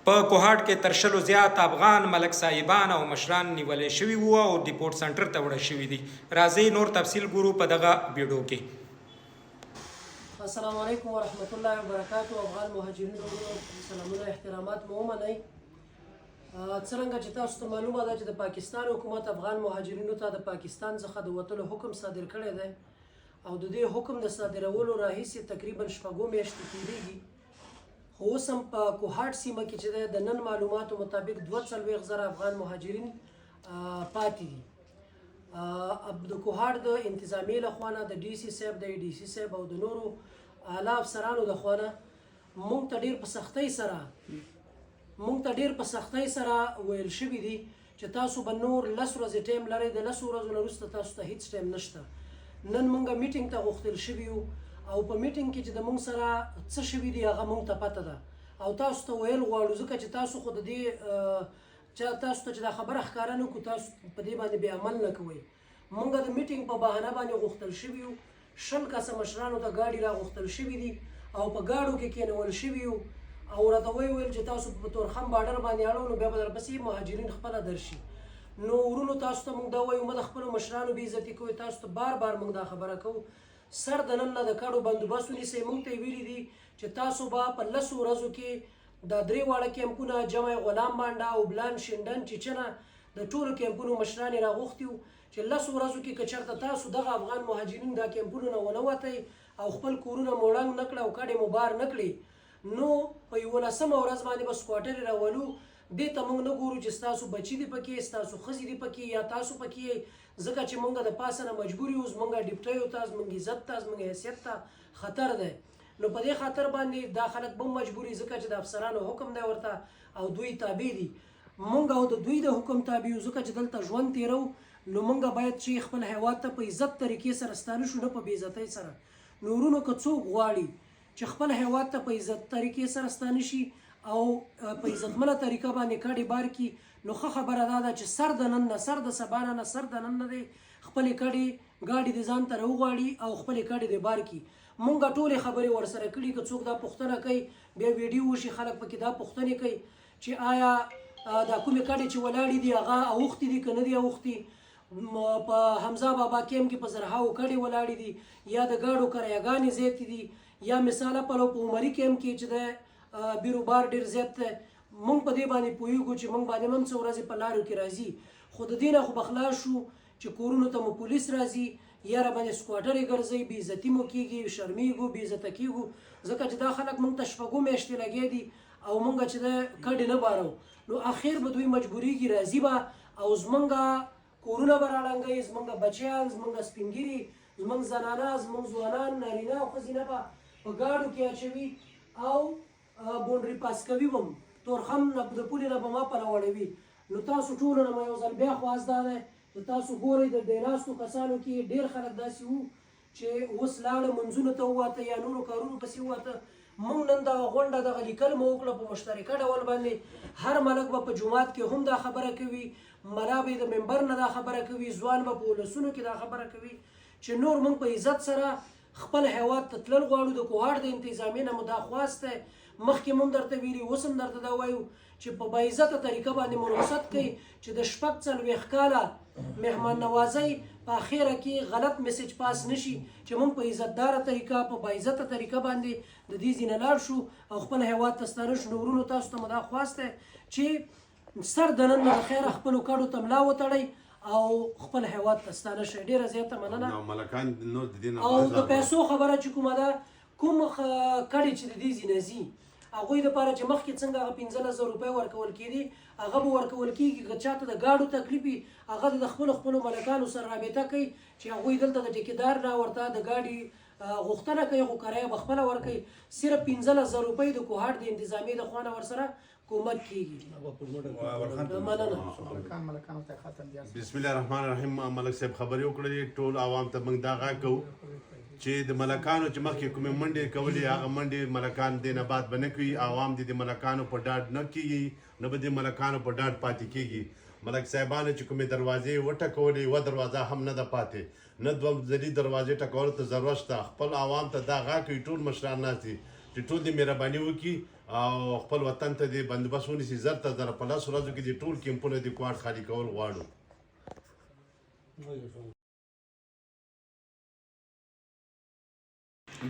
په کوهاټ کې تر 100 زیات افغان ملک صاحبان او مشران نیولې شوي وو او ډیپورټ سنټر ته وړل شوي دي. راځئ نور تفصیل ګورو په دغه ویډیو کې. السلام علیکم ورحمت الله وبرکاتو. افغان مهاجرینو سلامونه احترامات مو ومنئ. څرنګه چې تاسو ته معلومه ده چې د پاکستان حکومت افغان مهاجرینو ته د پاکستان څخه د وتلو حکم صادر کړی دی او د دې حکم د صادرولو راهیسې تقریبا 6 میاشتې تېرېږي. خو اوس هم په کوهاټ سیمه کې چې د نن معلوماتو مطابق 42,000 افغان مهاجرین پاتې دي. د کوهاټ د انتظامیې له خوا نه د ډي سي صاحب د ډي سي صاحب او د نورو اعلی افسرانو د خوا نه موږ ته ډېر په سختۍ سره ویل شوي دي چې تاسو به نور 10 ورځې ټایم لرئ. د 10 ورځو نه وروسته تاسو ته هیڅ ټایم نشته. نن موږ میټینګ ته غوښتل شوي یو او په میټینګ کې چې د موږ سره څه شوي دي هغه موږ ته پته ده او تاسو ته ویل غواړو ځکه چې تاسو خو د دې تاسو ته چې دا خبره ښکاره نه کړو تاسو په دې باندې بې عمل نه کوئ. موږ د میټینګ په بهانه باندې غوښتل شوي یو 100 کسه مشرانو ته ګاډي را غوښتل شوي دي او په ګاډو کې کېنول شوي یو او راته ویل چې تاسو په تورخم بارډر باندې اړو نو بیا به درپسې مهاجرین خپله درشي. نو ورونو تاسو ته موږ دا وایو مه د خپلو مشرانو بې عزتي کوئ. تاسو ته بار موږ دا خبره کوو سر د نن نه د کډو بندوبست ونیسئ. موږ ته یې ویلي دي چې تاسو به په 10 ورځو کې دا 3 واړه کیمپونه جمع غلام بانډه او بلان شینډن چیچنه د ټولو کیمپونو مشران یې راغوښتي وو چې 10 ورځو کې که چېرته تاسو دغه افغان مهاجرین دا کیمپونو نه ونه وتئ او خپل کورونه مو ړنګ نه کړه او کډې مو بار نه کړي نو په 11مه ورځ باندې به سکواټرې راولو. دې ته موږ نه ګورو چې ستاسو بچي دي پکې ستاسو ښځې دي پکې یا تاسو پکې ځکه چې موږ د پاسه نه مجبور یو زموږ ډیپټیو ته زموږ عزت ته زموږ حیثیت ته خطر دی. نو په دې خاطر باندې دا خلک به مجبوري ځکه چې د افسرانو حکم دی ورته او دوی تابع دي. موږ او د دوی د حکم تابع یو ځکه چې دلته ژوند تیرو نو موږ باید چې خپل هیواد ته په عزت طریقې سره ستانه شو نه په بې عزتۍ سره. نو ورونو که څوک غواړي چې خپل هیواد ته په عزت طریقې سره ستانه شي او په عزتمنه طریقه باندې کډې بار کړي نو ښه خبره دا ده چې سر د نن نه سر د سبا نه سر د نن نه دی خپلې کډې ګاډي د ځان ته راوغواړي او خپلې کډې د بار کړي. مونږ ټولې خبرې ورسره کړي که څوک دا پوښتنه کوي بیا ویډیو وشي خلک پکې دا پوښتنې کوي چې آیا دا کومې کډې چې ولاړې دي هغه اوښتې دي که نه دي اوښتې. په حمزه بابا کیم کې په زرهاو کډې ولاړې دي یا د ګاډو کرایهګانې زیاتې دي یا مثاله پلو په عمري کیم کې چې د بیروبار ډېر زیات دی. موږ په دې باندې پوهېږو چې موږ باندې هم څه ورځې په لارو کې راځي خو د دې نه خو به خلاص شو چې کورونو ته مو پولیس راځي یا را باندې سکواټرې ګرځئ بې عزتي مو کېږي شرمېږو بې عزته کېږو ځکه چې دا خلک موږ ته 6 میاشتې لګیا دي او موږ چې د کډې نه بارو نو اخر به دوی مجبورېږي راځي به او زموږ کورونه به راړنګوي زموږ بچیان زموږ سپین ږیري زموږ زنانه زموږ ځوانان نارینه او ښځینه به په ګاډو کې اچوي او بونډري پاس کوي به تورخم د پولې نه به ما په راوړوي. نو تاسو ټولو نه یو ځل بیا خواست دا دی چې تاسو ګورئ د دې ناستو کسانو کې ډېر خلک داسې وو چې اوس لاړه منځونو ته وواته یا نورو کارونو پسې وواته. موږ نن دغه غونډه دغه لیکل مو وکړه په مشترکه ډول باندې هر ملک به په جومات کې هم دا خبره کوي ملا به د منبر نه دا خبره کوي ځوان به په ولسونو کې دا خبره کوي چې نور موږ په عزت سره خپل هیواد ته تلل غواړو. د کوهاټ د انتظامیې نه مو دا خواست دی مخکې مو درته ویلي اوس هم درته دا وایو چې په باعزته طریقه باندې مو رخصت کوي چې د 40 کاله مهمان نوازۍ په اخره کې غلط میسج پاس نشي چې موږ په عزتداره طریقه په باعزته طریقه باندې د دې ځینه لاړ شو او خپل هیواد ته ستانه شو. ورونو تاسو ته مو دا خواست دی چې سر د نن نه خیره خپلو کډو ته ملا وتړئ او خپل هیواد ته ستانه شئ. ډېره زیاته مننه. او د پیسو خبره چې کومه ده کوم کډې چې د دې ځینه ځي هغوی دپاره چې مخکې څنګه هغه 15,000 روپۍ ورکول کېدي هغه به ورکول کېږي. که چاته د ګاډو تکلیف وي هغه د خپلو ملکانو سره رابطه کوي چې هغوی دلته د ټیکېدار نه ورته د ګاډي غوښتنه کوي خو کرایه به خپله ورکوي. صرف 15,000 روپۍ د کوهاټ د انتظامیې د خوا نه ورسره کومک کېږي. مننه. بسم الله الرحمن الرحیم. ملک صاحب خبرې وکړلې ټول عوام ته موږ دا غږ کوو چې د ملکانو چې مخکې کومې منډې کولې هغه منډې ملکان دې نه بعد به نه کوي. عوام دې د ملکانو په ډاډ نه کېږي نه به د ملکانو په ډاډ پاتې کېږي. ملک صاحبانو چې کومې دروازې وټکولې یوه دروازه هم نه ده پاتې نه دوه ځلي دروازې ټکولو ته ضرورت شته. خپل عوام ته دا غږ کوي ټول مشران ناست دي چې ټول دې مهرباني وکړي او خپل وطن ته د بندوبست ونیسي زر تر زره په لسو ورځو کې د ټول کیمپونه د کوارټ خالي کول غواړو.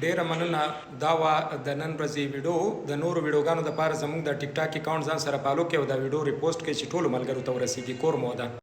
ډیره مننه. دا وا د نن ورځې ویډیو. د نورو ویډیوګانو دپاره زموږ د ټیک ټاک اکاونټ ځان سره فالو کړئ او دا ویډیو ریپوسټ کړئ چې ټولو ملګرو ته ورسیږي. کور مو ودان.